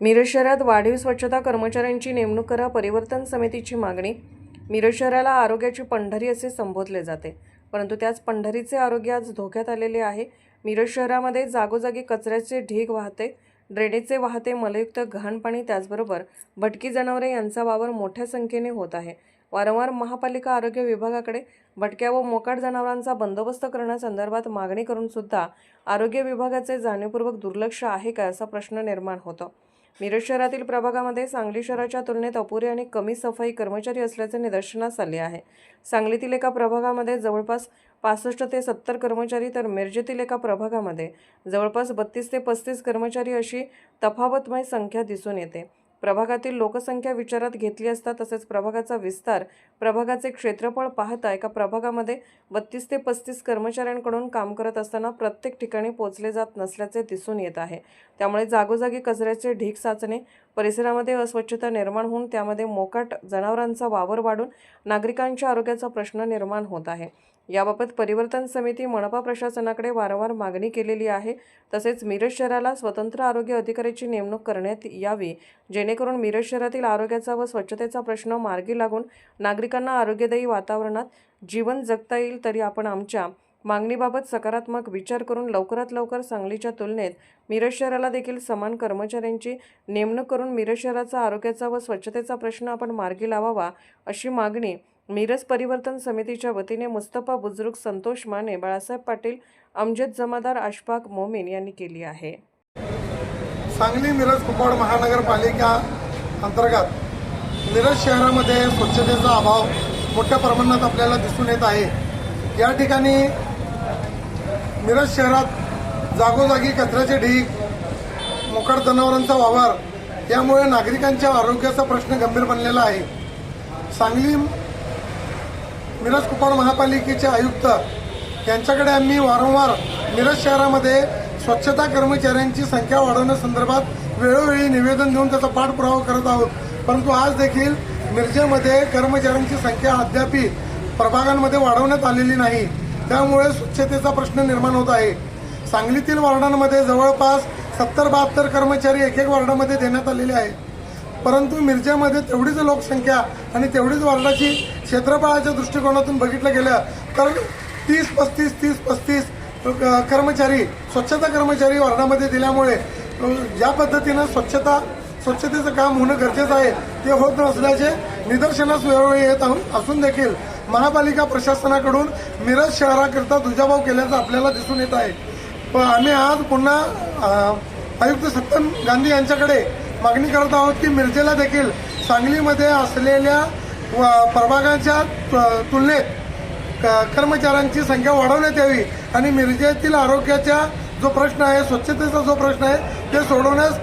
मिरज शहरात वाढीव स्वच्छता कर्मचाऱ्यांची नेमणूक करा, परिवर्तन समितीची मागणी। मिरज शहराला आरोग्याची पंढरी असे संबोधले जाते, परंतु त्याच पंढरीचे आरोग्य आज धोक्यात आलेले आहे। मिरज शहरामध्ये जागोजागी कचऱ्याचे ढीग वाहते, ड्रेनेजचे वाहते मलयुक्त घाण पाणी, त्याचबरोबर भटकी जनावरे यांचा वावर मोठ्या संख्येने होत आहे। वारंवार महापालिका आरोग्य विभागाकडे भटक्या व मोकाट जनावरांचा बंदोबस्त करण्यासंदर्भात मागणी करून सुद्धा आरोग्य विभागाचे जाणीवपूर्वक दुर्लक्ष आहे का, असा प्रश्न निर्माण होतो। मिरज शहरातील प्रभागामध्ये सांगली शहराच्या तुलनेत अपुरे आणि कमी सफाई कर्मचारी असल्याचे निदर्शनास आले आहे। सांगलीतील एका प्रभागामध्ये जवळपास 65 ते 70 कर्मचारी, तर मिरजेतील एका प्रभागामध्ये जवळपास 32 ते 35 कर्मचारी अशी तफावतमय संख्या दिसून येते। प्रभागातील लोकसंख्या विचारात घेतली असता, तसेच प्रभागाचा विस्तार, प्रभागाचे क्षेत्रफळ पाहता एका प्रभागामध्ये 32 ते 35 कर्मचाऱ्यांकडून काम करत असताना प्रत्येक ठिकाणी पोहोचले जात नसल्याचे दिसून येत आहे। त्यामुळे जागोजागी कचऱ्याचे ढीग साचणे, परिसरामध्ये अस्वच्छता निर्माण होऊन त्यामध्ये मोकाट जनावरांचा वावर वाढून नागरिकांच्या आरोग्याचा प्रश्न निर्माण होत आहे। याबाबत परिवर्तन समिती मनपा प्रशासनाकडे वारंवार मागणी केलेली आहे। तसेच मिरज शहराला स्वतंत्र आरोग्य अधिकाऱ्याची नेमणूक करण्यात यावी, जेणेकरून मिरज शहरातील आरोग्याचा व स्वच्छतेचा प्रश्न मार्गी लागून नागरिकांना आरोग्यदायी वातावरणात जीवन जगता येईल। तरी आपण आमच्या मागणीबाबत सकारात्मक विचार करून लवकरात लवकर सांगलीच्या तुलनेत मिरज शहराला देखील समान कर्मचाऱ्यांची नेमणूक करून मिरज शहराचा आरोग्याचा व स्वच्छतेचा प्रश्न आपण मार्गी लावावा, अशी मागणी मिरज परिवर्तन समितीच्या वतीने मुस्तफा बुजुर्ग, संतोष माने, बाळासाहेब पाटील, अमजद जमादार, अशफाक मोमीन यांनी केली आहे। सांगली मिरज कुपवाड महानगरपालिका अंतर्गत मिरज शहरामध्ये स्वच्छतेचा अभाव मोठ्या प्रमाणात आपल्याला दिसून येत आहे। या ठिकाणी मिरज शहरात जागोजागी कचऱ्याचे ढीग, मोकाट जनावरांचा वावर, यामुळे नागरिकांच्या आरोग्याचा प्रश्न गंभीर बनलेला आहे। सांगली मिरज कुपवाड महापालिकेचे आयुक्त यांच्याकडे आम्ही वारंवार मिरज शहरामध्ये स्वच्छता कर्मचाऱ्यांची संख्या वाढवण्यासंदर्भात वेळोवेळी निवेदन देऊन त्याचा पाठपुरावा करत आहोत, परंतु आज देखील मिरजेमध्ये कर्मचाऱ्यांची संख्या अद्याप प्रभागांमध्ये वाढवण्यात आलेली नाही। त्यामुळे स्वच्छतेचा प्रश्न निर्माण होत आहे। सांगलीतील वार्डांमध्ये जवळपास 70-72 कर्मचारी एक वार्डामध्ये देण्यात आलेले आहेत, परंतु मिरजेमध्ये तेवढीच लोकसंख्या आणि तेवढीच वार्डाची क्षेत्रफळाच्या दृष्टिकोनातून बघितलं गेलं तर 30-35 कर्मचारी, स्वच्छता कर्मचारी वार्डामध्ये दिल्यामुळे ज्या पद्धतीनं स्वच्छतेचं काम होणं गरजेचं आहे ते होत नसल्याचे निदर्शनास वेळोवेळी येत असून देखील महापालिका प्रशासनाकडून मिरज शहराकरता दुजाभाव केल्याचं आपल्याला दिसून येत आहे। आम्ही आज पुन्हा आयुक्त सत्यम गांधी यांच्याकडे मागणी करत आहोत की मिरजेला देखील सांगलीमध्ये असलेल्या प्रभागाच्या तुलनेत कर्मचाऱ्यांची संख्या वाढवण्यात यावी आणि मिरजेतील आरोग्याचा जो प्रश्न आहे, स्वच्छतेचा जो प्रश्न आहे ते सोडवण्यास